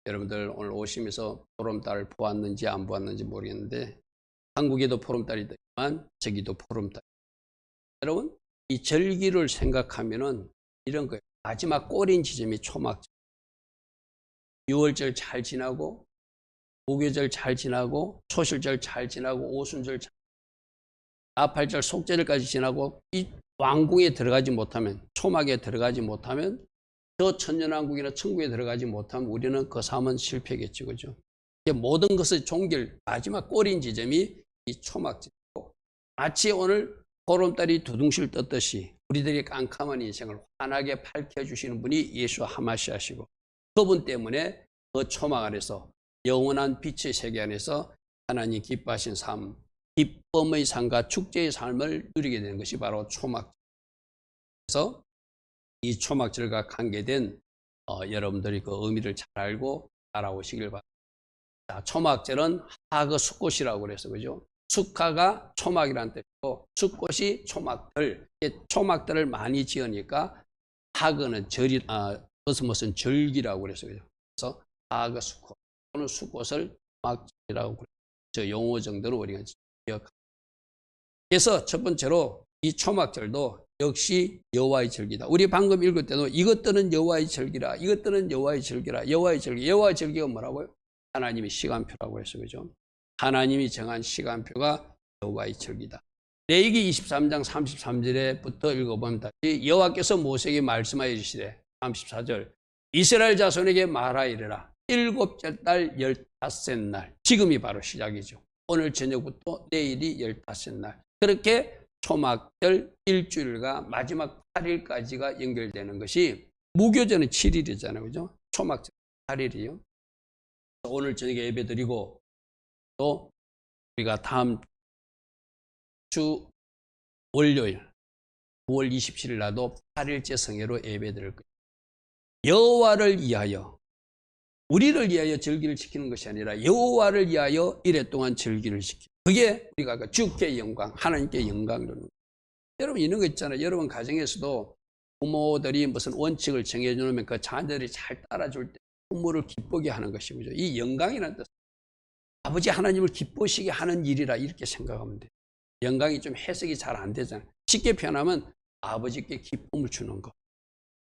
여러분들 오늘 오시면서 보름달을 보았는지 안 보았는지 모르겠는데 한국에도 보름달이 있지만 저기도 보름달. 여러분 이 절기를 생각하면은 이런 거예요. 마지막 꼬린 지점이 초막절. 6월절 잘 지나고 무교절 잘 지나고 초실절 잘 지나고 오순절 잘 나팔절 속절까지 지나고 이 왕궁에 들어가지 못하면 초막에 들어가지 못하면 저 천년왕국이나 천국에 들어가지 못하면 우리는 그 삶은 실패겠죠. 그죠? 모든 것의 종결 마지막 꼬린 지점이 이 초막절이고 마치 오늘 보름달이 두둥실 떴듯이 우리들의 깜깜한 인생을 환하게 밝혀주시는 분이 예수 하마시아시고 그분 때문에 그 초막 안에서 영원한 빛의 세계 안에서 하나님 기뻐하신 삶, 기쁨의 삶과 축제의 삶을 누리게 되는 것이 바로 초막절. 그래서 이 초막절과 관계된 여러분들이 그 의미를 잘 알고 따라오시길 바랍니다. 초막절은 하그 숫꽃이라고 그래서 그죠? 숙화가 초막이라는 뜻이고 숫꽃이 초막들. 초막들을 많이 지으니까 하그는 절이 무슨 절기라고 그래서 그죠? 그래서 하그 숫꽃 또는 숫꽃을 초막절이라고 그래요. 저 용어 정도로 우리가 기억합니다. 그래서 첫 번째로 이 초막절도 역시 여호와의 절기다. 우리 방금 읽을 때도 이것들은 여호와의 절기라. 이것들은 여호와의 절기라. 여호와의 절기. 여호와의 절기가 뭐라고요? 하나님의 시간표라고 해서 그죠? 하나님이 정한 시간표가 여호와의 절기다. 레위기 23장 33절에부터 읽어보면 다시 여호와께서 모세에게 말씀하여 이르시되 34절 이스라엘 자손에게 말하여 이르라. 일곱째 달 15째 날 지금이 바로 시작이죠. 오늘 저녁부터 내일이 15째 날 그렇게 초막절 일주일과 마지막 8일까지가 연결되는 것이 무교절은 7일이잖아요. 그죠? 초막절 8일이요. 오늘 저녁에 예배 드리고 또 우리가 다음 주 월요일 9월 27일 날도 8일째 성회로 예배 드릴 거예요. 여호와를 위하여 우리를 위하여 절기를 지키는 것이 아니라 여호와를 위하여 이래 동안 절기를 지키는 그게 우리가 주께 영광, 하나님께 영광 그러는 거예요. 여러분 이런 거 있잖아요. 여러분 가정에서도 부모들이 무슨 원칙을 정해주면 그 자녀들이 잘 따라줄 때 부모를 기쁘게 하는 것이죠. 이 영광이라는 뜻은 아버지 하나님을 기쁘시게 하는 일이라 이렇게 생각하면 돼요. 영광이 좀 해석이 잘 안 되잖아요. 쉽게 표현하면 아버지께 기쁨을 주는 것.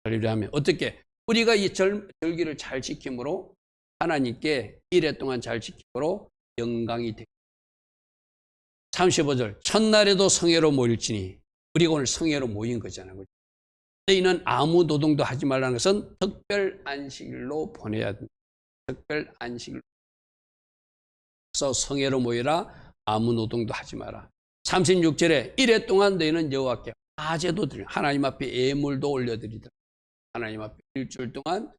그러려면 어떻게 우리가 이 절기를 잘 지킴으로 하나님께 이래 동안 잘 지킴으로 영광이 되고 35절 첫날에도 성회로 모일지니 우리가 오늘 성회로 모인 거잖아요. 너희는 아무 노동도 하지 말라는 것은 특별 안식일로 보내야 된다. 특별 안식일. 그래서 성회로 모이라 아무 노동도 하지 마라. 36절에 이래 동안 너희는 여호와께 화제도 드리라. 하나님 앞에 예물도 올려드리더라. 하나님 앞에 일주일 동안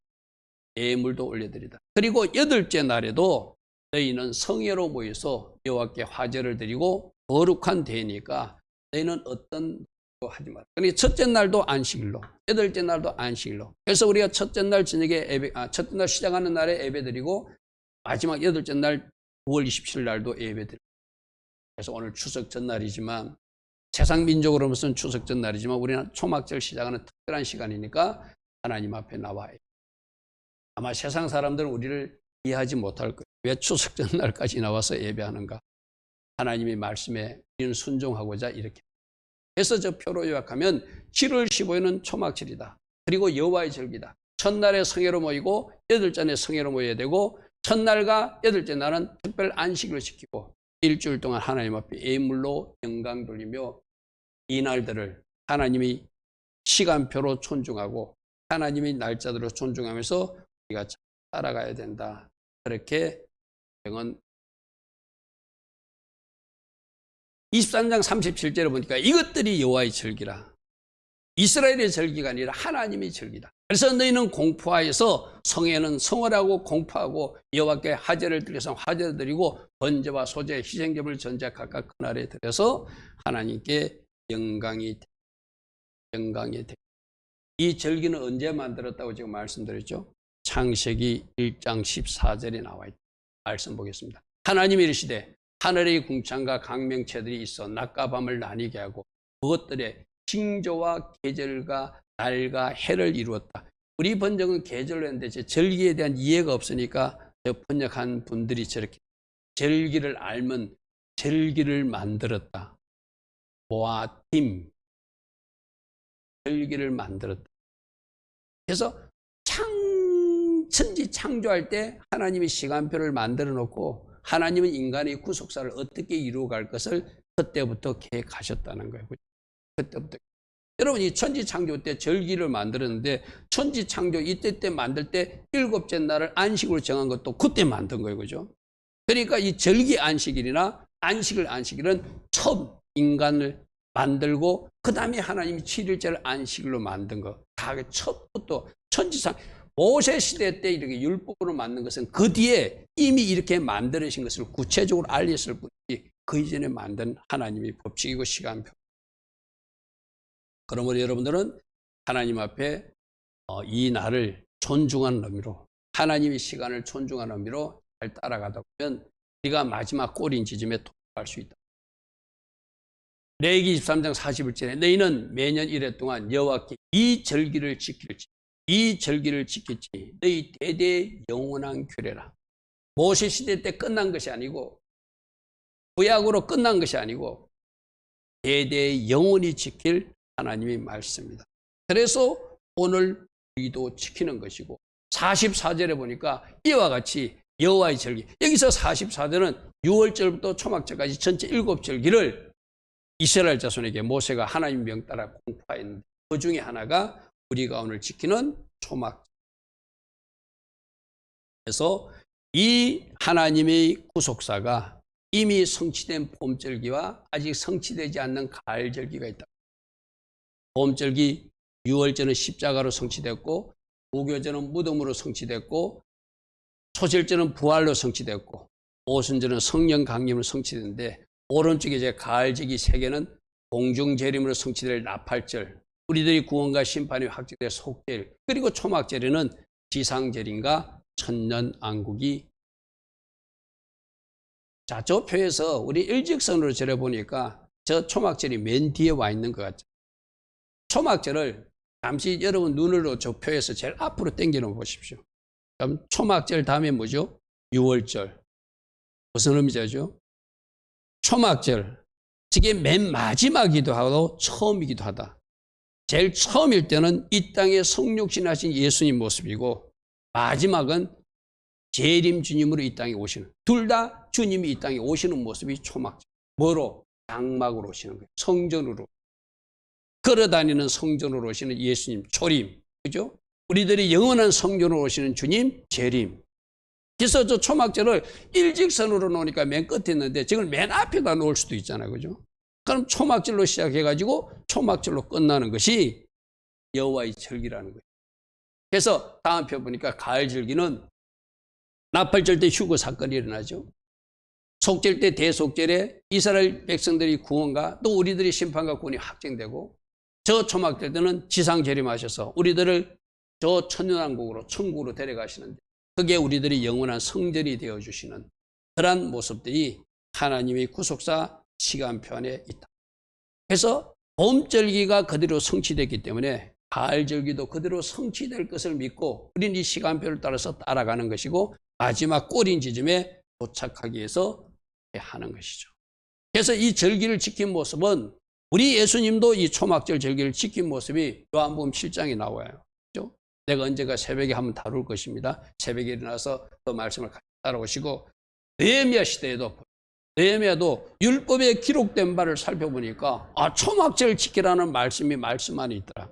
예물도 올려드리다. 그리고 8째 날에도 너희는 성회로 모여서 여호와께 화제를 드리고 거룩한 대니까 너희는 어떤 거 하지 마라. 그러니까 첫째 날도 안식일로, 8째 날도 안식일로. 그래서 우리가 첫째 날 저녁에 첫째 날 시작하는 날에 예배 드리고 마지막 8째 날 9월 27일 날도 예배 드리고. 그래서 오늘 추석 전날이지만 세상 민족으로 무슨 추석 전날이지만 우리는 초막절 시작하는 특별한 시간이니까 하나님 앞에 나와요. 아마 세상 사람들은 우리를 이해하지 못할 거예요. 왜 추석 전날까지 나와서 예배하는가? 하나님의 말씀에 우리는 순종하고자 이렇게. 그래서 저 표로 요약하면 7월 15일은 초막절이다. 그리고 여호와의 절기다. 첫날에 성회로 모이고 8절에 성회로 모여야 되고 첫날과 8째 날은 특별 안식을 지키고 일주일 동안 하나님 앞에 예물로 영광 돌리며 이 날들을 하나님의 시간표로 존중하고 하나님의 날짜들로 존중하면서 우리가 따라가야 된다. 그렇게 병은 23장 37절에 보니까 이것들이 여호와의 절기라. 이스라엘의 절기가 아니라 하나님의 절기다. 그래서 너희는 공포하여서 성회는 성월하고 공포하고 여호와께 화제를 드려서 화제를 드리고 번제와 소제 희생제물 전제 각각 그날에 드려서 하나님께 영광이 되. 이 절기는 언제 만들었다고 지금 말씀드렸죠? 창세기 1장 14절에 나와 있다. 말씀 보겠습니다. 하나님이 이르시되 하늘의 궁창과 강명체들이 있어 낮과 밤을 나뉘게 하고 그것들의 징조와 계절과 날과 해를 이루었다. 우리 번역은 계절로 했는데 제 절기에 대한 이해가 없으니까 번역한 분들이 저렇게 절기를 알면 절기를 만들었다. 모아팀 절기를 만들었다. 그래서 천지 창조할 때 하나님이 시간표를 만들어 놓고 하나님은 인간의 구속사를 어떻게 이루어갈 것을 그때부터 계획하셨다는 거예요. 그때부터. 여러분 이 천지 창조 때 절기를 만들었는데 천지 창조 이때 만들 때 일곱째 날을 안식으로 정한 것도 그때 만든 거예요. 그죠? 그러니까 이 절기 안식일이나 안식일은 처음 인간을 만들고 그 다음에 하나님이 7일째를 안식일로 만든 거. 다 첫부터 천지상 모세 시대 때 이렇게 율법으로 만든 것은 그 뒤에 이미 이렇게 만들어진 것을 구체적으로 알렸을 뿐이지 그 이전에 만든 하나님의 법칙이고 시간표. 그러므로 여러분들은 하나님 앞에 이 날을 존중하는 의미로 하나님의 시간을 존중하는 의미로 잘 따라가다 보면 우리가 마지막 꼬린 지점에 도달할 수 있다. 레위기 23장 41절에 너희는 매년 이래 동안 여호와께 이 절기를 지킬지 너희 대대 영원한 규례라. 모세 시대 때 끝난 것이 아니고 구약으로 끝난 것이 아니고 대대 영원히 지킬 하나님의 말씀입니다. 그래서 오늘 우리도 지키는 것이고 44절에 보니까 이와 같이 여호와의 절기, 여기서 44절은 6월절부터 초막절까지 전체 7절기를 이스라엘 자손에게 모세가 하나님 명 따라 공포하였는데 그 중에 하나가 우리가 오늘 지키는 초막절. 그래서 이 하나님의 구속사가 이미 성취된 봄절기와 아직 성취되지 않는 가을절기가 있다. 봄절기 6월절은 십자가로 성취됐고 무교절은 무덤으로 성취됐고 초절절은 부활로 성취됐고 오순절은 성령 강림으로 성취됐는데 오른쪽에 이제 가을절기 3개는 공중재림으로 성취될 나팔절, 우리들이 구원과 심판이 확정될 속절, 그리고 초막절에는 지상절임과 천년왕국이. 자, 저 표에서 우리 일직선으로 절해보니까 저 초막절이 맨 뒤에 와 있는 것 같죠. 초막절을 잠시 여러분 눈으로 저 표에서 제일 앞으로 당겨 놓아 보십시오. 그럼 초막절 다음에 뭐죠? 6월절. 무슨 의미죠? 초막절. 이게 맨 마지막이기도 하고 처음이기도 하다. 제일 처음일 때는 이 땅에 성육신하신 예수님 모습이고 마지막은 재림 주님으로 이 땅에 오시는, 둘 다 주님이 이 땅에 오시는 모습이 초막절. 뭐로? 장막으로 오시는 거예요. 성전으로. 걸어다니는 성전으로 오시는 예수님 초림, 그죠? 우리들이 영원한 성전으로 오시는 주님 재림. 그래서 저 초막절을 일직선으로 놓으니까 맨 끝에 있는데 지금 맨 앞에다 놓을 수도 있잖아요, 그죠? 그럼 초막절로 시작해가지고 초막절로 끝나는 것이 여호와의 절기라는 거예요. 그래서 다음 표 보니까 가을절기는 나팔절 때 휴거 사건이 일어나죠. 속절 때 대속절에 이스라엘 백성들이 구원과 또 우리들의 심판과 구원이 확정되고 저 초막절 때는 지상 재림하셔서 우리들을 저 천년왕국으로 천국으로 데려가시는데 그게 우리들이 영원한 성전이 되어주시는 그러한 모습들이 하나님의 구속사 시간표 안에 있다. 그래서 봄절기가 그대로 성취됐기 때문에 가을절기도 그대로 성취될 것을 믿고 우리는 이 시간표를 따라서 따라가는 것이고 마지막 꼬린 지점에 도착하기 위해서 하는 것이죠. 그래서 이 절기를 지킨 모습은 우리 예수님도 이 초막절 절기를 지킨 모습이 요한복음 7장에 나와요. 그렇죠? 내가 언제가 새벽에 한번 다룰 것입니다. 새벽에 일어나서 그 말씀을 같이 따라오시고 느헤미야 시대에도 느헤미야도 율법에 기록된 바를 살펴보니까 초막절 지키라는 말씀 안에 있더라.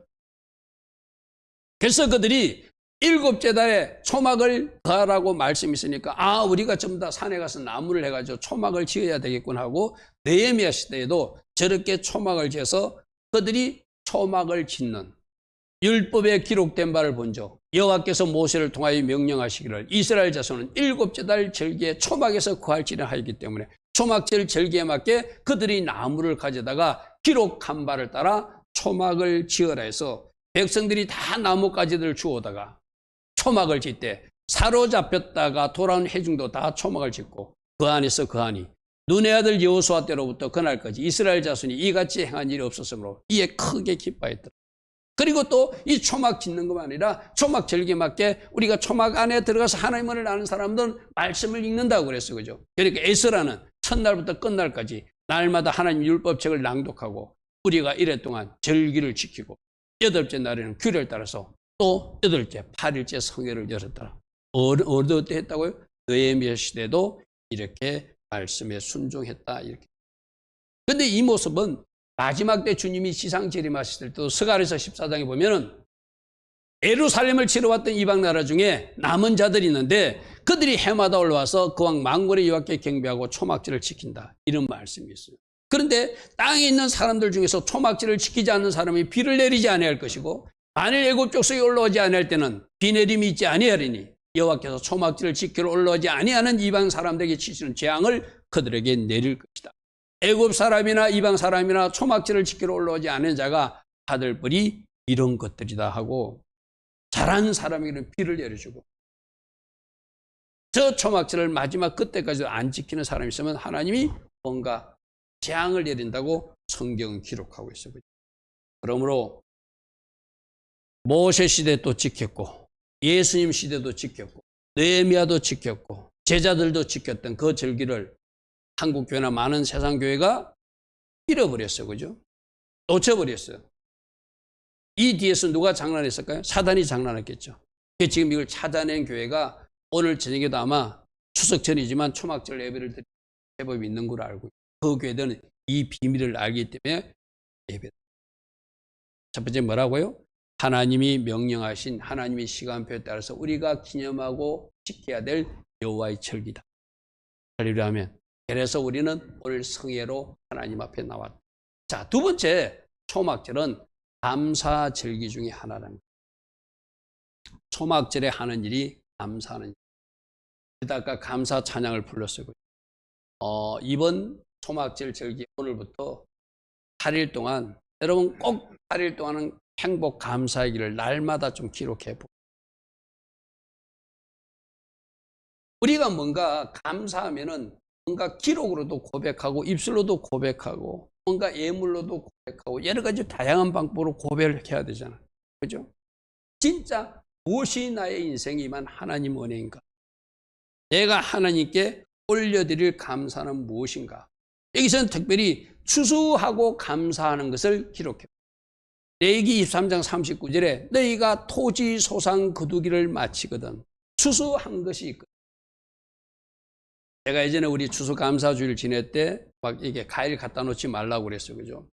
그래서 그들이 7째 달에 초막을 거하라고 말씀이 있으니까 우리가 전부 다 산에 가서 나무를 해가지고 초막을 지어야 되겠군 하고 느헤미야 시대에도 저렇게 초막을 지어서 그들이 초막을 짓는 율법에 기록된 바를 본즉 여호와께서 모세를 통하여 명령하시기를 이스라엘 자손은 7째 달 절기에 초막에서 거할지를 하였기 때문에 초막절 절기에 맞게 그들이 나무를 가져다가 기록한 바를 따라 초막을 지어라 해서 백성들이 다 나뭇가지들을 주워다가 초막을 짓되 사로잡혔다가 돌아온 회중도 다 초막을 짓고 그 안에서 거하니 눈의 아들 여호수아 때로부터 그날까지 이스라엘 자손이 이같이 행한 일이 없었으므로 이에 크게 기뻐했더라. 그리고 또 이 초막 짓는 것만 아니라 초막 절기에 맞게 우리가 초막 안에 들어가서 하나님을 아는 사람들은 말씀을 읽는다고 그랬어요. 그죠? 그러니까 에스라는 첫날부터 끝날까지 날마다 하나님 율법책을 낭독하고 우리가 이래 동안 절기를 지키고 8째 날에는 규례를 따라서 또 8째, 8일째 성회를 열었더라. 어느 때 했다고요? 느헤미야 시대도 이렇게 말씀에 순종했다. 이렇게. 근데 이 모습은 마지막 때 주님이 지상 재림하실 때도 스가랴서 14장에 보면은 예루살렘을 치러 왔던 이방 나라 중에 남은 자들이 있는데 그들이 해마다 올라와서 그 왕 만군의 여호와께 경배하고 초막절을 지킨다. 이런 말씀이 있어요. 그런데 땅에 있는 사람들 중에서 초막절을 지키지 않는 사람이 비를 내리지 아니할 것이고 만일 애굽 족속이 올라오지 아니할 때는 비 내림이 있지 아니하리니 여호와께서 초막절을 지키러 올라오지 아니하는 이방 사람들에게 치시는 재앙을 그들에게 내릴 것이다. 애굽 사람이나 이방 사람이나 초막절을 지키러 올라오지 않은 자가 받을 벌이 이런 것들이다 하고 잘하는 사람에게는 비를 내려주고 저 초막절을 마지막 끝때까지 안 지키는 사람이 있으면 하나님이 뭔가 재앙을 내린다고 성경은 기록하고 있어요. 그러므로 모세 시대도 지켰고 예수님 시대도 지켰고 느헤미야도 지켰고 제자들도 지켰던 그 절기를 한국교회나 많은 세상교회가 잃어버렸어요. 그죠? 놓쳐버렸어요. 이 뒤에서 누가 장난했을까요? 사단이 장난했겠죠. 지금 이걸 찾아낸 교회가 오늘 저녁에도 아마 추석 전이지만 초막절 예배를 드리는 제법이 있는 걸 알고 그 교회들은 이 비밀을 알기 때문에 예배. 첫 번째 뭐라고요? 하나님이 명령하신 하나님의 시간표에 따라서 우리가 기념하고 지켜야 될 여호와의 절기다. 할렐루야 하면 그래서 우리는 오늘 성회로 하나님 앞에 나왔다. 자, 두 번째 초막절은 감사 절기 중에 하나랍니다. 초막절에 하는 일이 감사하는 일. 아까 감사 찬양을 불렀어요. 이번 초막절 절기 오늘부터 8일 동안 여러분 꼭 8일 동안은 행복 감사의 길을 날마다 좀 기록해 보고 우리가 뭔가 감사하면은 뭔가 기록으로도 고백하고 입술로도 고백하고 뭔가 예물로도 고백하고 여러 가지 다양한 방법으로 고백을 해야 되잖아요. 그죠? 진짜 무엇이 나의 인생이만 하나님 은혜인가? 내가 하나님께 올려드릴 감사는 무엇인가? 여기서는 특별히 추수하고 감사하는 것을 기록해요. 레위기 23장 39절에 너희가 토지 소상 거두기를 마치거든 추수한 것이 있거든. 제가 예전에 우리 추수감사주일 지낼 때 막 이게 과일 갖다 놓지 말라고 그랬어요. 그죠?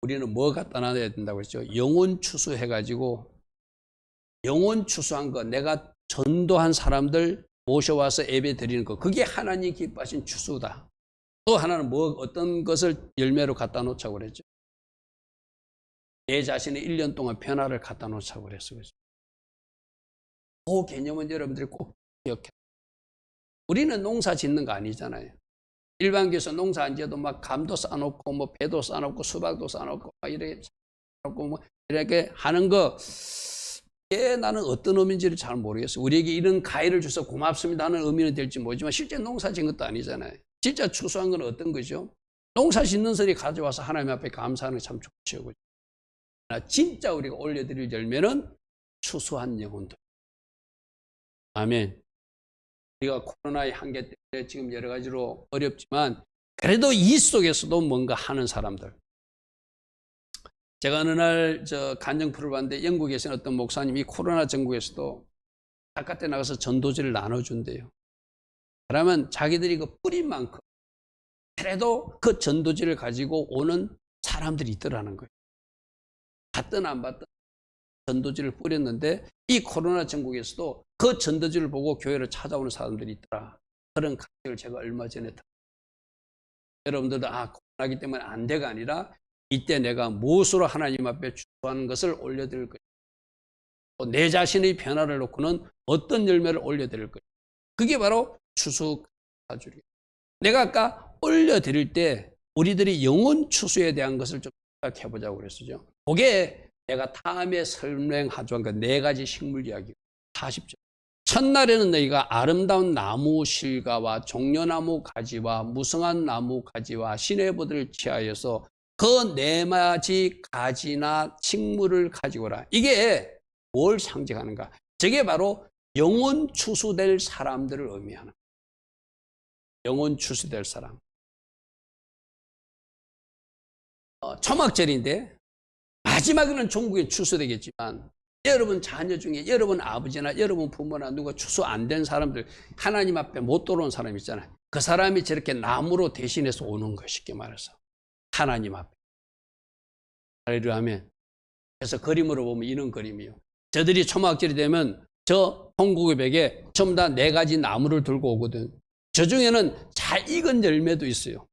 우리는 뭐 갖다 놔야 된다고 그랬죠? 영혼 추수해가지고 영혼 추수한 거 내가 전도한 사람들 모셔와서 예배 드리는 거 그게 하나님 기뻐하신 추수다. 또 하나는 뭐 어떤 것을 열매로 갖다 놓자고 그랬죠? 내 자신의 1년 동안 변화를 갖다 놓자고 그랬어요. 그죠? 그 개념은 여러분들이 꼭 기억해요. 우리는 농사 짓는 거 아니잖아요. 일반 교회에서 농사 안 지어도 막 감도 싸놓고 뭐 배도 싸놓고 수박도 싸놓고 막 이렇게 싸놓고 뭐 이렇게 하는 거 나는 어떤 의미인지를 잘 모르겠어요. 우리에게 이런 가해를 줘서 고맙습니다 하는 의미는 될지 모르지만 실제 농사 짓는 것도 아니잖아요. 진짜 추수한 건 어떤 거죠? 농사 짓는 소리 가져와서 하나님 앞에 감사하는 게 참 좋죠. 진짜 우리가 올려드릴 열매는 추수한 영혼들. 아멘. 우리가 코로나의 한계 때문에 지금 여러 가지로 어렵지만 그래도 이 속에서도 뭔가 하는 사람들. 제가 어느 날 간증 프로를 봤는데 영국에서는 어떤 목사님이 코로나 전국에서도 바깥에 나가서 전도지를 나눠준대요. 그러면 자기들이 그 뿌린 만큼 그래도 그 전도지를 가지고 오는 사람들이 있더라는 거예요. 받든 안 받든 전도지를 뿌렸는데 이 코로나 전국에서도 그 전도지를 보고 교회를 찾아오는 사람들이 있더라. 그런 가정을 제가 얼마 전에 들었어요. 여러분들도 코로나기 때문에 안 돼가 아니라 이때 내가 무엇으로 하나님 앞에 추수하는 것을 올려드릴 것인가. 또 내 자신의 변화를 놓고는 어떤 열매를 올려드릴 것인가. 그게 바로 추수감사주일. 내가 아까 올려드릴 때 우리들이 영혼 추수에 대한 것을 좀 생각해보자고 그랬었죠. 그게 내가 다음에 설명하죠. 그러니까 4가지 식물 이야기 40절. 첫날에는 너희가 아름다운 나무 실과와 종려나무 가지와 무성한 나무 가지와 시내부들을 취하여서 그 네 가지 가지나 식물을 가지고 오라. 이게 뭘 상징하는가? 저게 바로 영원 추수될 사람들을 의미하는 거예요. 영원 추수될 사람. 초막절인데 마지막에는 종국에 추수되겠지만 여러분 자녀 중에 여러분 아버지나 여러분 부모나 누가 추수 안 된 사람들, 하나님 앞에 못 돌아온 사람 있잖아요. 그 사람이 저렇게 나무로 대신해서 오는 거, 쉽게 말해서 하나님 앞에. 할렐루야 하면. 그래서 그림으로 보면 이런 그림이요. 저들이 초막절이 되면 저 통곡의 벽에 전부 다 네 가지 나무를 들고 오거든. 저 중에는 잘 익은 열매도 있어요.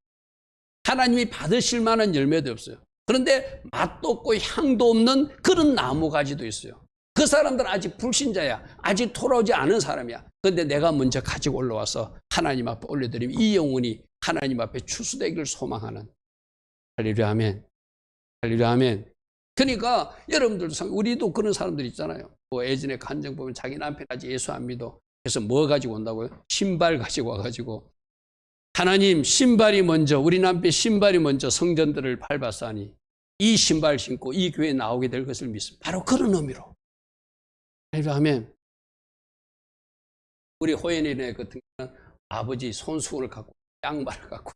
하나님이 받으실 만한 열매도 없어요. 그런데 맛도 없고 향도 없는 그런 나무가지도 있어요. 그 사람들은 아직 불신자야. 아직 돌아오지 않은 사람이야. 그런데 내가 먼저 가지고 올라와서 하나님 앞에 올려드리면 이 영혼이 하나님 앞에 추수되기를 소망하는. 할렐루야 아멘. 할렐루야 아멘. 그러니까 여러분들도 우리도 그런 사람들 있잖아요. 뭐 예전에 간증 보면 자기 남편 아직 예수 안 믿어. 그래서 뭐 가지고 온다고요? 신발 가지고 와가지고 하나님 신발이 먼저, 우리 남편 신발이 먼저 성전들을 밟았사니 이 신발 신고 이 교회에 나오게 될 것을 믿습니다. 바로 그런 의미로. 하면 우리 호연이네 같은 경우는 아버지 손수건을 갖고 양말을 갖고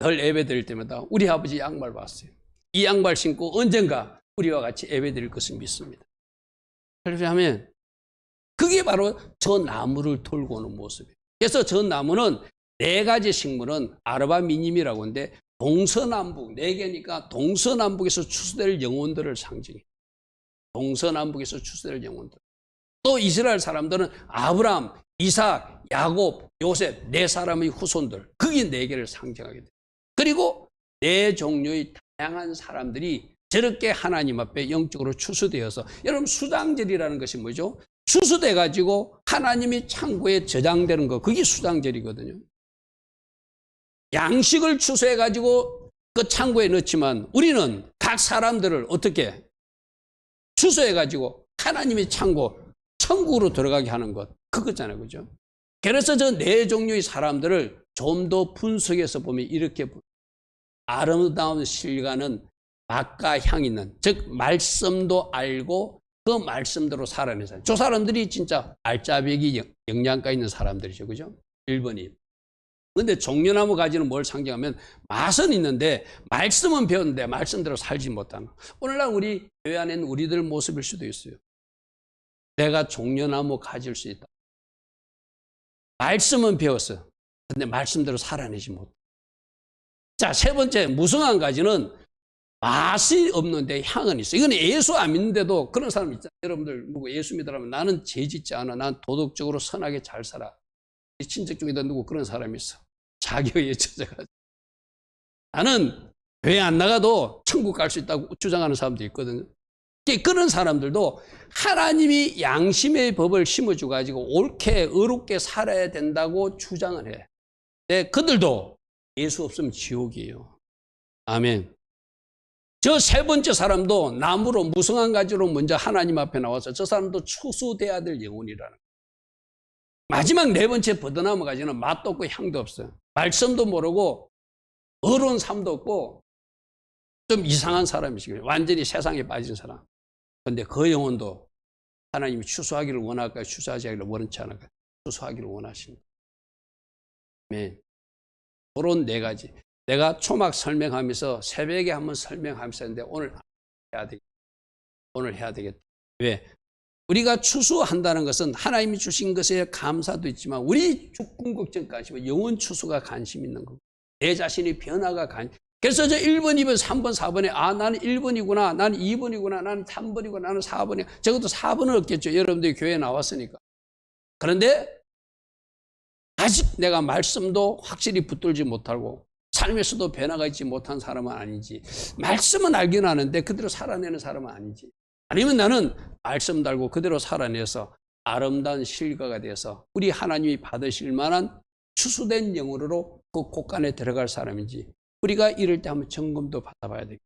늘 예배 드릴 때마다 우리 아버지 양말 봤어요. 이 양말 신고 언젠가 우리와 같이 예배 드릴 것을 믿습니다. 하면 그게 바로 저 나무를 돌고 오는 모습이에요. 그래서 저 나무는 네 가지 식물은 아르바 미님이라고 하는데 동서남북, 네 개니까 동서남북에서 추수될 영혼들을 상징해요. 동서남북에서 추수될 영혼들. 또 이스라엘 사람들은 아브라함, 이삭, 야곱, 요셉 네 사람의 후손들. 그게 네 개를 상징하게 돼요. 그리고 네 종류의 다양한 사람들이 저렇게 하나님 앞에 영적으로 추수되어서, 여러분 수장절이라는 것이 뭐죠? 추수돼 가지고 하나님이 창고에 저장되는 거, 그게 수장절이거든요. 양식을 추수해 가지고 그 창고에 넣지만 우리는 각 사람들을 어떻게 추수해 가지고 하나님의 창고, 천국으로 들어가게 하는 것, 그거잖아요. 그죠? 그래서 저 네 종류의 사람들을 좀 더 분석해서 보면 이렇게 아름다운 실과는 맛과 향 있는, 즉 말씀도 알고 그 말씀대로 살아내는 사람. 저 사람들이 진짜 알짜배기 영양가 있는 사람들이죠. 그죠? 1번이. 그런데 종려나무 가지는 뭘 상징하면 맛은 있는데 말씀은 배웠는데 말씀대로 살지 못하는. 오늘날 우리 교회 안에 있는 우리들 모습일 수도 있어요. 내가 종려나무 가질 수 있다. 말씀은 배웠어. 근데 말씀대로 살아내지 못해. 자, 세 번째 무성한 가지는 맛이 없는데 향은 있어. 이건 예수 안 믿는데도 그런 사람 있잖아요. 여러분들 누구 예수 믿으라면 나는 죄 짓지 않아. 난 도덕적으로 선하게 잘 살아. 친척 중에도 누구 그런 사람이 있어. 자기의 처져가지고 나는 교회 안 나가도 천국 갈 수 있다고 주장하는 사람도 있거든요. 그런 사람들도 하나님이 양심의 법을 심어줘가지고 옳게 의롭게 살아야 된다고 주장을 해. 근데 그들도 예수 없으면 지옥이에요. 아멘. 저 세 번째 사람도 나무로 무성한 가지로 먼저 하나님 앞에 나와서 저 사람도 추수돼야 될 영혼이라는 거예요. 마지막 네 번째 버드나무 가지는 맛도 없고 향도 없어요. 말씀도 모르고 어려운 삶도 없고 좀 이상한 사람이시거든요. 완전히 세상에 빠진 사람. 그런데 그 영혼도 하나님이 추수하기를 원할까요? 추수하지 하기를 원치 않을까요? 추수하기를 원하십니다. 아멘. 그런 네 가지. 내가 초막 설명하면서 새벽에 한번 설명하면서 했는데 오늘 해야 되겠다. 오늘 해야 되겠다. 왜? 우리가 추수한다는 것은 하나님이 주신 것에 감사도 있지만 우리 궁극적 관심은 영원 추수가 관심 있는 거고 내 자신의 변화가 그래서 저 1번, 2번, 3번, 4번에 아 나는 1번이구나, 나는 2번이구나, 나는 3번이구나, 나는 4번이야. 적어도 4번은 없겠죠. 여러분들이 교회에 나왔으니까. 그런데 아직 내가 말씀도 확실히 붙들지 못하고 삶에서도 변화가 있지 못한 사람은 아니지. 말씀은 알긴 하는데 그대로 살아내는 사람은 아니지. 아니면 나는 말씀 달고 그대로 살아내서 아름다운 실과가 돼서 우리 하나님이 받으실 만한 추수된 영으로 그 곳간에 들어갈 사람인지 우리가 이럴 때 한번 점검도 받아봐야 되겠다.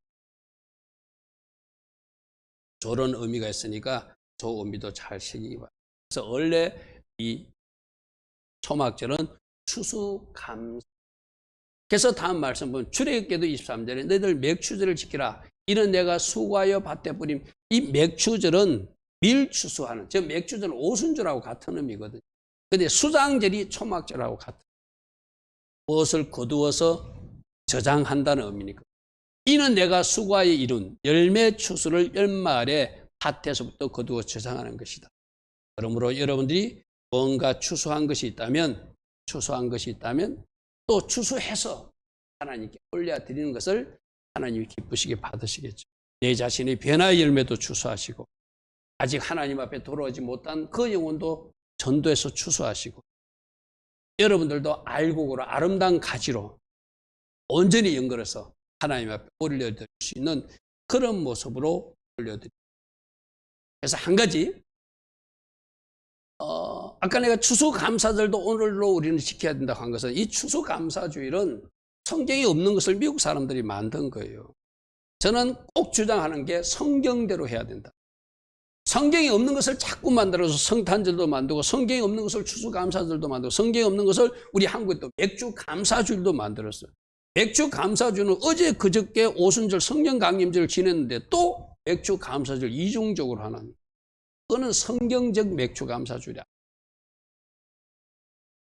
저런 의미가 있으니까 저 의미도 잘 새기기 바랍니다. 그래서 원래 이 초막절은 추수감사 그래서 다음 말씀 보면 출애굽기도 23절에 너희들 맥추절을 지키라. 이는 내가 수고하여 밭에 뿌림. 이 맥추절은 밀추수하는, 저 맥추절은 오순절하고 같은 의미거든요. 근데 수장절이 초막절하고 같은, 무엇을 거두어서 저장한다는 의미니까. 이는 내가 수고하여 이룬 열매 추수를 연말에 밭에서부터 거두어 저장하는 것이다. 그러므로 여러분들이 뭔가 추수한 것이 있다면 또 추수해서 하나님께 올려드리는 것을 하나님이 기쁘시게 받으시겠죠. 내 자신의 변화의 열매도 추수하시고 아직 하나님 앞에 돌아오지 못한 그 영혼도 전도해서 추수하시고 여러분들도 알곡으로 아름다운 가지로 온전히 연결해서 하나님 앞에 올려드릴 수 있는 그런 모습으로 올려드립니다. 그래서 한 가지 아까 내가 추수감사절도 오늘로 우리는 지켜야 된다고 한 것은 이 추수감사주일은 성경이 없는 것을 미국 사람들이 만든 거예요. 저는 꼭 주장하는 게 성경대로 해야 된다. 성경이 없는 것을 자꾸 만들어서 성탄절도 만들고 성경이 없는 것을 추수감사절도 만들고 성경이 없는 것을 우리 한국에 또 맥주감사주일도 만들었어요. 맥주감사주는 어제 그저께 오순절 성령강림절을 지냈는데 또 맥주감사절 이중적으로 하는, 그거는 성경적 맥주감사주일이야.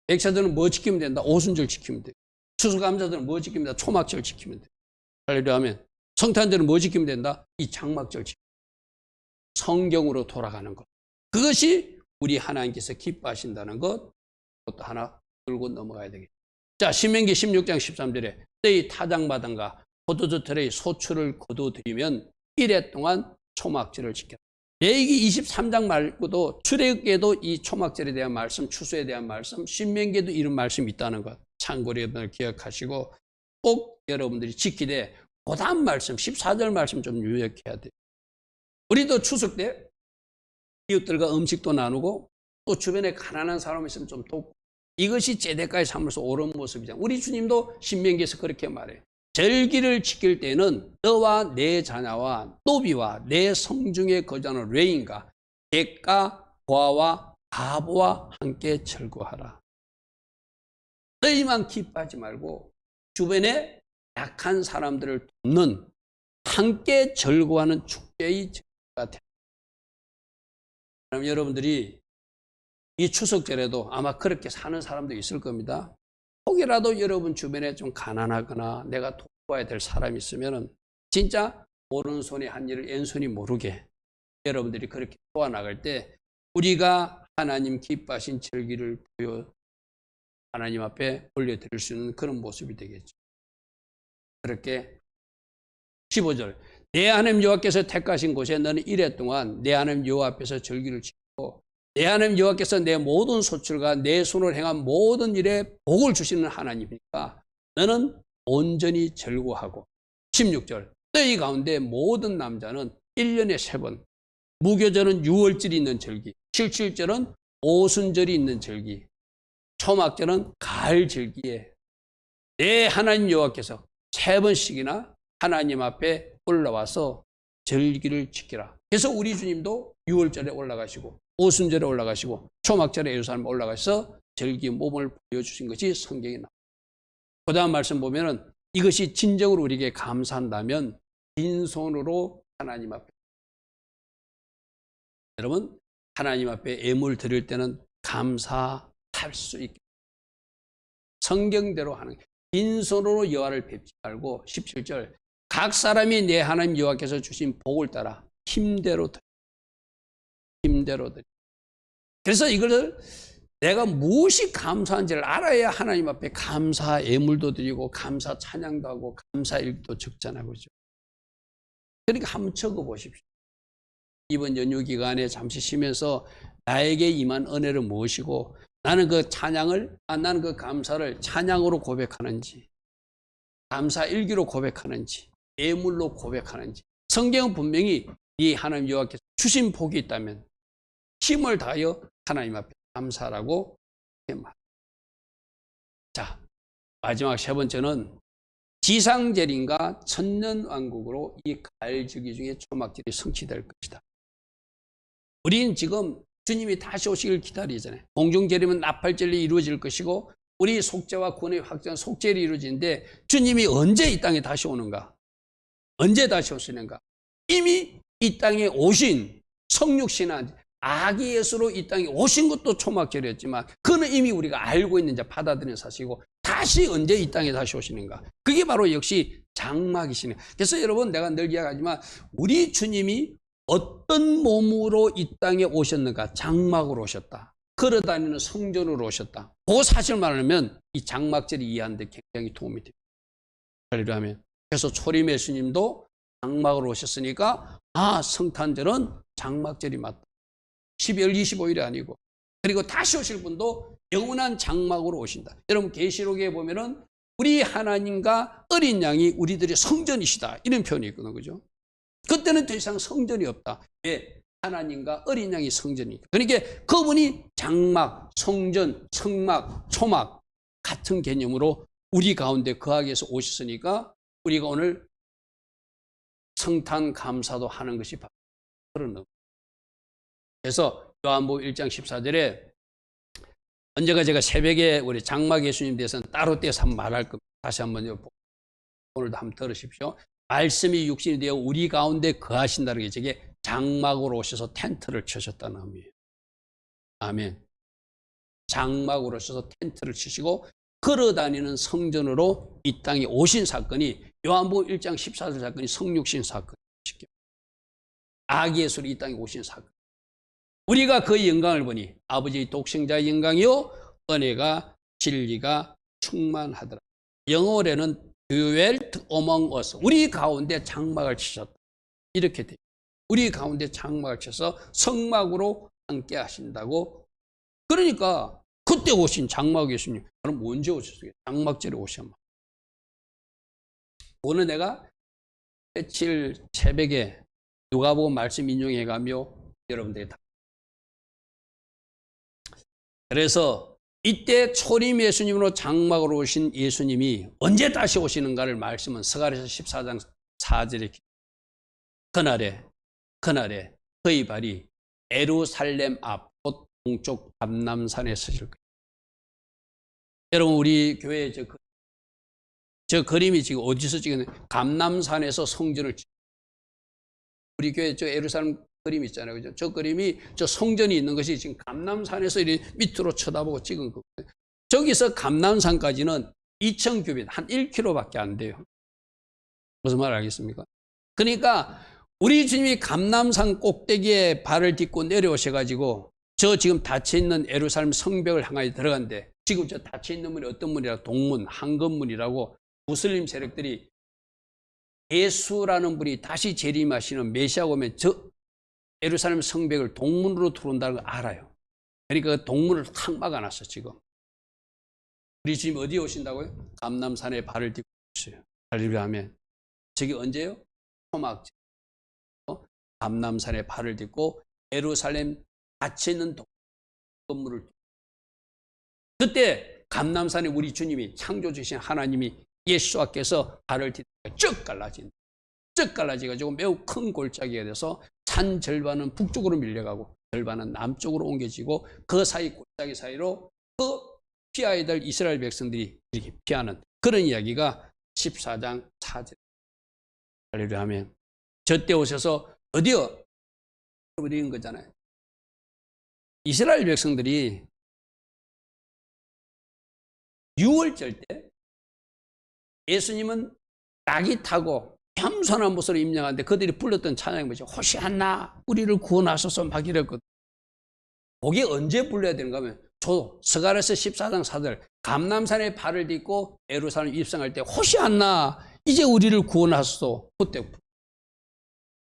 백사들은 뭐 지키면 된다? 오순절 지키면 돼. 추수감사들은 뭐 지키면 된다? 초막절 지키면 돼. 할렐루야 하면 성탄절은 뭐 지키면 된다? 이 장막절 지키면 된다. 성경으로 돌아가는 것. 그것이 우리 하나님께서 기뻐하신다는 것, 그것도 하나 들고 넘어가야 되겠다. 자, 신명기 16장 13절에 너희 타작마당과 포도주 틀의 소출을 거두드리면 1회 동안 초막절을 지켜라. 레위기 23장 말고도 출애굽기에도 이 초막절에 대한 말씀, 추수에 대한 말씀, 신명기에도 이런 말씀이 있다는 것 참고로 여러분들 기억하시고 꼭 여러분들이 지키되 그 다음 말씀 14절 말씀 좀 유력해야 돼요. 우리도 추석 때 이웃들과 음식도 나누고 또 주변에 가난한 사람 있으면 좀 돕고, 이것이 제대까지 삼으면서 옳은 모습이잖아요. 우리 주님도 신명기에서 그렇게 말해요. 절기를 지킬 때는 너와 내 자녀와 노비와 내 성중에 거주하는 레인과 객과 고아와 바보와 함께 절구하라. 너희만 기뻐하지 말고 주변에 약한 사람들을 돕는 함께 절구하는 축제의 절기가 됩니다. 그럼 여러분들이 이 추석절에도 아마 그렇게 사는 사람도 있을 겁니다. 혹이라도 여러분 주변에 좀 가난하거나 내가 도와야 될 사람이 있으면 진짜 오른손이 한 일을 왼손이 모르게 여러분들이 그렇게 도와나갈 때 우리가 하나님 기뻐하신 절기를 보여 하나님 앞에 올려드릴 수 있는 그런 모습이 되겠죠. 그렇게 15절 내 하나님 여호와께서 택하신 곳에 너는 1회 동안 내 하나님 여호와 앞에서 절기를 지키고 내 하나님 여호와께서 내 모든 소출과 내 손으로 행한 모든 일에 복을 주시는 하나님이니까 너는 온전히 절구하고 16절 너희 가운데 모든 남자는 1년에 3번 무교절은 6월절이 있는 절기, 77절은 오순절이 있는 절기, 초막절은 가을 절기에 내 하나님 여호와께서 3번씩이나 하나님 앞에 올라와서 절기를 지키라. 그래서 우리 주님도 6월절에 올라가시고 오순절에 올라가시고 초막절에 예루살렘에 올라가서 절기 몸을 보여주신 것이 성경에 나옵니다. 그 다음 말씀 보면은 이것이 진정으로 우리에게 감사한다면 빈손으로 하나님 앞에, 여러분 하나님 앞에 예물 드릴 때는 감사할 수 있게 성경대로 하는 게, 빈손으로 여호와를 뵙지 말고 17절 각 사람이 내 하나님 여호와께서 주신 복을 따라 힘대로 드려. 힘대로 드려. 그래서 이걸 내가 무엇이 감사한지를 알아야 하나님 앞에 감사 예물도 드리고 감사 찬양도 하고 감사 일도 적잖아요. 그렇죠? 그러니까 한번 적어보십시오. 이번 연휴 기간에 잠시 쉬면서 나에게 임한 은혜를 무엇이고 나는 그 찬양을, 나는 그 감사를 찬양으로 고백하는지, 감사 일기로 고백하는지, 예물로 고백하는지. 성경은 분명히 이 하나님 여호와께서 주신 복이 있다면 힘을 다하여 하나님 앞에 감사라고 말합니다. 자, 마지막 3번째는 지상절인가 천년왕국으로 이 가을절기 중에 초막절이 성취될 것이다. 우리는 지금 주님이 다시 오시길 기다리잖아요. 공중절이면 나팔절이 이루어질 것이고 우리 속죄와 구원의 확정, 속죄를 이루어지는데 주님이 언제 이 땅에 다시 오는가? 언제 다시 오시는가? 이미 이 땅에 오신 성육신한 아기 예수로 이 땅에 오신 것도 초막절이었지만 그는 이미 우리가 알고 있는 자 받아들이는 사실이고 다시 언제 이 땅에 다시 오시는가? 그게 바로 역시 장막이시네. 그래서 여러분 내가 늘 이야기하지만 우리 주님이 어떤 몸으로 이 땅에 오셨는가? 장막으로 오셨다. 걸어다니는 성전으로 오셨다. 그 사실만 알면 이 장막절이 이해하는데 굉장히 도움이 됩니다. 할렐루야. 그래서 초림 예수님도 장막으로 오셨으니까 성탄절은 장막절이 맞다. 12월 25일이 아니고 그리고 다시 오실 분도 영원한 장막으로 오신다. 여러분 계시록에 보면은 우리 하나님과 어린 양이 우리들의 성전이시다 이런 표현이 있거든요. 그죠? 그때는 더 이상 성전이 없다. 왜? 하나님과 어린 양이 성전이니까. 그러니까 그분이 장막, 성전, 성막, 초막 같은 개념으로 우리 가운데 거하기 위해서 오셨으니까 우리가 오늘 성탄 감사도 하는 것이 바로 그런 의미. 그래서 요한복음 1장 14절에 언제가 제가 새벽에 우리 장막 예수님 대해서는 따로 떼서 한번 말할 겁니다. 다시 한번 오늘도 한번 들으십시오. 말씀이 육신이 되어 우리 가운데 거하신다는 게 저게 장막으로 오셔서 텐트를 치셨다는 의미예요. 아멘. 장막으로 오셔서 텐트를 치시고 걸어다니는 성전으로 이 땅에 오신 사건이 요한복음 1장 14절 사건이 성육신 사건이죠. 아기 예수로 이 땅에 오신 사건. 우리가 그의 영광을 보니 아버지의 독생자의 영광이요 은혜가 진리가 충만하더라. 영어로는 dwelt among us. 우리 가운데 장막을 치셨다. 이렇게 돼요. 우리 가운데 장막을 쳐서 성막으로 함께 하신다고. 그러니까 그때 오신 장막 예수님 그럼 언제 오셨어요? 장막절에 오셨마. 오늘 내가 며칠 새벽에 누가복음 말씀 인용해가며 여러분들이 다. 그래서 이때 초림 예수님으로 장막으로 오신 예수님이 언제 다시 오시는가를 말씀은 스가랴서 14장 4절에 그날에 그의 발이 예루살렘 앞 곧 동쪽 감람산에 서실 거예요. 여러분 우리 교회 저 그림이 지금 어디서 찍었는지 감람산에서 성전을 우리 교회 저 예루살렘 그림 있잖아요. 그죠? 저 그림이 저 성전이 있는 것이 지금 감람산에서 이렇게 밑으로 쳐다보고 찍은 거거든요. 저기서 감람산까지는 2,000규빗, 한 1km밖에 안 돼요. 무슨 말 알겠습니까? 그러니까 우리 주님이 감람산 꼭대기에 발을 딛고 내려오셔가지고 저 지금 닫혀있는 예루살렘 성벽을 향하여 들어간대. 지금 저 닫혀있는 문이 어떤 문이라 동문, 황금문이라고 무슬림 세력들이 예수라는 분이 다시 재림하시는 메시아가 오면 저 예루살렘 성벽을 동문으로 들어온다는 걸 알아요. 그러니까 그 동문을 탁 막아놨어 지금. 우리 주님 어디에 오신다고요? 감람산에 발을 딛고 오셔요. 할렐루야 하면. 저게 언제요? 초막절. 감람산에 발을 딛고 예루살렘 닫혀있는 건물을. 그때 감람산에 우리 주님이 창조주신 하나님이 예수와께서 발을 딛고 쭉 갈라진다. 쭉 갈라져가지고 매우 큰 골짜기가 돼서 산 절반은 북쪽으로 밀려가고 절반은 남쪽으로 옮겨지고 그 사이 골짜기 사이로 그 피해야 될 이스라엘 백성들이 이렇게 피하는 그런 이야기가 14장 4절. 할렐루야 하면 저때 오셔서 어디요? 어디인 거잖아요. 이스라엘 백성들이 6월절 때 예수님은 낙이 타고 겸손한 모습으로 임명하는데 그들이 불렀던 찬양이 뭐죠? 호시안나 우리를 구원하소서 막 이랬거든. 그게 언제 불러야 되는가 하면 스가랴서 14장 4절 감람산에 발을 딛고 예루살렘 입성할 때 호시안나 이제 우리를 구원하소서 그때.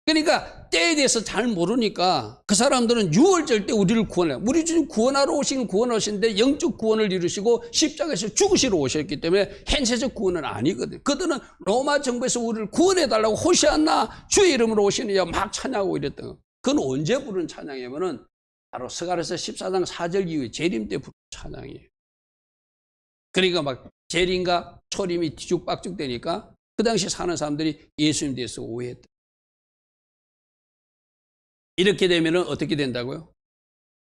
그러니까 때에 대해서 잘 모르니까 그 사람들은 6월절 때 우리를 구원해. 우리 주님 구원하러 구원하신데 영적 구원을 이루시고 십자가에서 죽으시러 오셨기 때문에 현세적 구원은 아니거든. 그들은 로마 정부에서 우리를 구원해달라고 호시안나 주의 이름으로 오시느냐 막 찬양하고 이랬던 거. 그건 언제 부른 찬양이면은 바로 스가랴서 14장 4절 이후에 재림 때 부른 찬양이에요. 그러니까 막 재림과 초림이 뒤죽박죽 되니까 그 당시 사는 사람들이 예수님 대해서 오해했다. 이렇게 되면 어떻게 된다고요?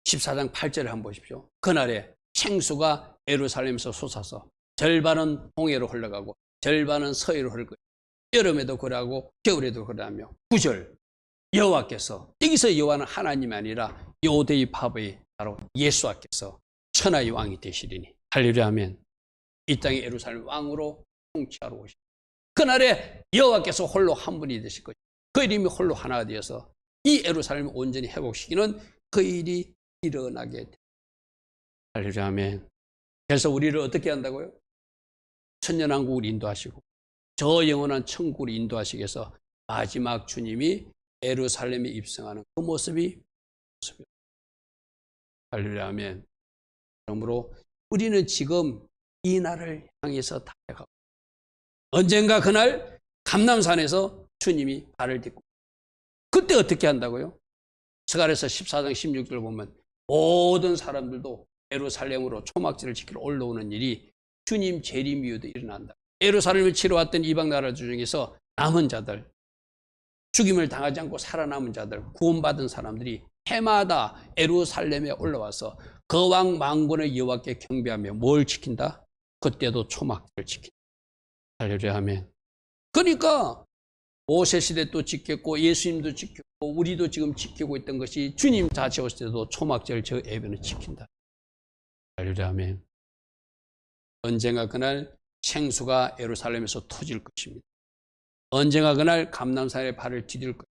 14장 8절을 한번 보십시오. 그날에 생수가 예루살렘에서 솟아서 절반은 동해로 흘러가고 절반은 서해로 흘러가고 여름에도 그러하고 겨울에도 그러하며 9절 여호와께서, 여기서 여호와는 하나님이 아니라 요대의 파브의 바로 예수와께서 천하의 왕이 되시리니 할렐루야 하면 이 땅의 예루살렘 왕으로 통치하러 오시고 그날에 여호와께서 홀로 한 분이 되실 것이고 그 이름이 홀로 하나가 되어서 이 예루살렘을 온전히 회복시키는 그 일이 일어나게 됩니다. 할렐루야 아멘. 그래서 우리를 어떻게 한다고요? 천년왕국을 인도하시고 저 영원한 천국을 인도하시기 위해서 마지막 주님이 예루살렘에 입성하는 그 모습이 할렐루야 아멘. 그러므로 우리는 지금 이 날을 향해서 달려가고 언젠가 그날 감람산에서 주님이 발을 딛고 그때 어떻게 한다고요? 스가랴서 14장 16절 보면 모든 사람들도 예루살렘으로 초막절을 지키러 올라오는 일이 주님 재림 이후에도 일어난다. 예루살렘을 치러 왔던 이방 나라 중에서 남은 자들, 죽임을 당하지 않고 살아남은 자들, 구원받은 사람들이 해마다 예루살렘에 올라와서 그 왕 만군의 여호와께 경배하며 뭘 지킨다? 그때도 초막절을 지킨다. 할렐루야 아멘. 그러니까 모세 시대 또 지켰고 예수님도 지켰고 우리도 지금 지키고 있던 것이 주님 다시 오실 때도 초막절 저 예배는 지킨다. 할렐루야 아멘. 언젠가 그날 생수가 예루살렘에서 터질 것입니다. 언젠가 그날 감람산에 발을 디딜 것입니다.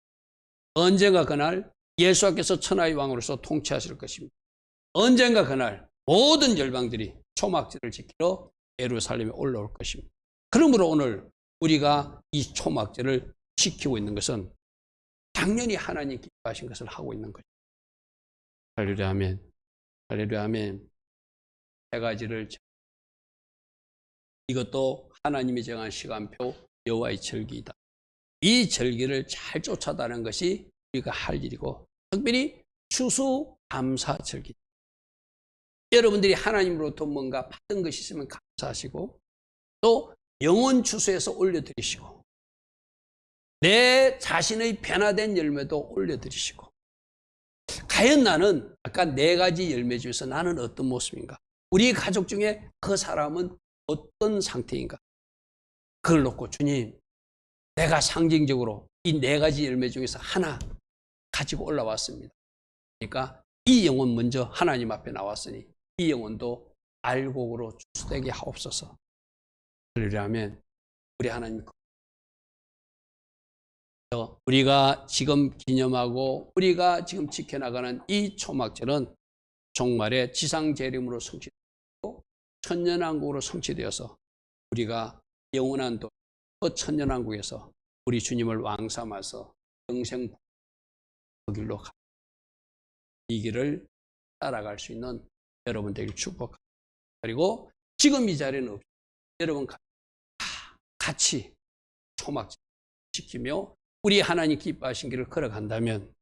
언젠가 그날 예수께서 천하의 왕으로서 통치하실 것입니다. 언젠가 그날 모든 열방들이 초막절을 지키러 예루살렘에 올라올 것입니다. 그러므로 오늘 우리가 이 초막절을 지키고 있는 것은 당연히 하나님 기뻐하신 것을 하고 있는 거죠. 할렐루야 아멘. 할렐루야 아멘. 세 가지를 이것도 하나님이 정한 시간표 여호와의 절기이다. 이 절기를 잘 쫓아다니는 것이 우리가 할 일이고 특별히 추수감사절기. 여러분들이 하나님으로부터 뭔가 받은 것이 있으면 감사하시고 또 영혼 추수해서 올려드리시고 내 자신의 변화된 열매도 올려드리시고 과연 나는 아까 4가지 열매 중에서 나는 어떤 모습인가? 우리 가족 중에 그 사람은 어떤 상태인가? 그걸 놓고 주님 내가 상징적으로 이 4가지 열매 중에서 하나 가지고 올라왔습니다. 그러니까 이 영혼 먼저 하나님 앞에 나왔으니 이 영혼도 알곡으로 추수되게 하옵소서. 그러려면 우리 하나님 우리가 지금 기념하고 우리가 지금 지켜나가는 이 초막절은 종말의 지상재림으로 성취되고 천년왕국으로 성취되어서 우리가 영원한 그 천년왕국에서 우리 주님을 왕 삼아서 영생 그 길로 가. 이 길을 따라갈 수 있는 여러분 되길 축복합니다. 그리고 지금 이 자리는 없이 여러분 같이 초막절 지키며 우리 하나님 기뻐하신 길을 걸어간다면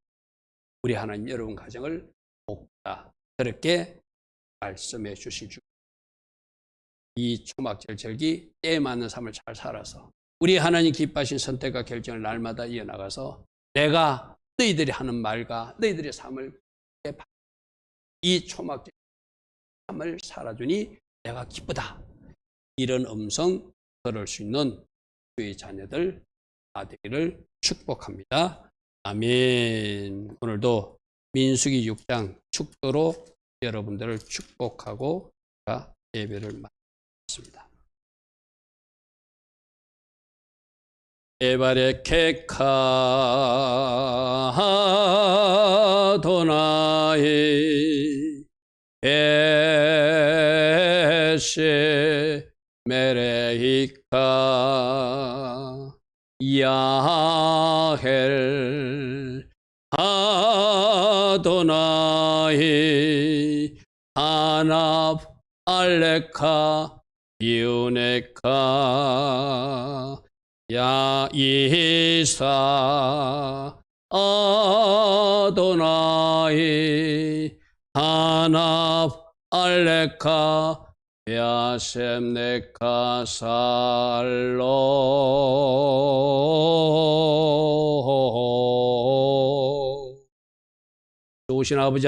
우리 하나님 여러분 가정을 복다 그렇게 말씀해 주실 줄. 이 초막절 절기 때에 맞는 삶을 잘 살아서 우리 하나님 기뻐하신 선택과 결정을 날마다 이어나가서 내가 너희들이 하는 말과 너희들의 삶을 이 초막절 삶을 살아주니 내가 기쁘다. 이런 음성 들을 수 있는 주의 자녀들 다 되기를 축복합니다. 아멘. 오늘도 민수기 6장 축도로 여러분들을 축복하고 예배를 마쳤습니다. 에바레케카 도나이 에셰 메레이카 야헬 아도나이 아납 알레카 유네카 야이사 아도나이 아납 알레카 야셈네카 살로 좋으신 아버지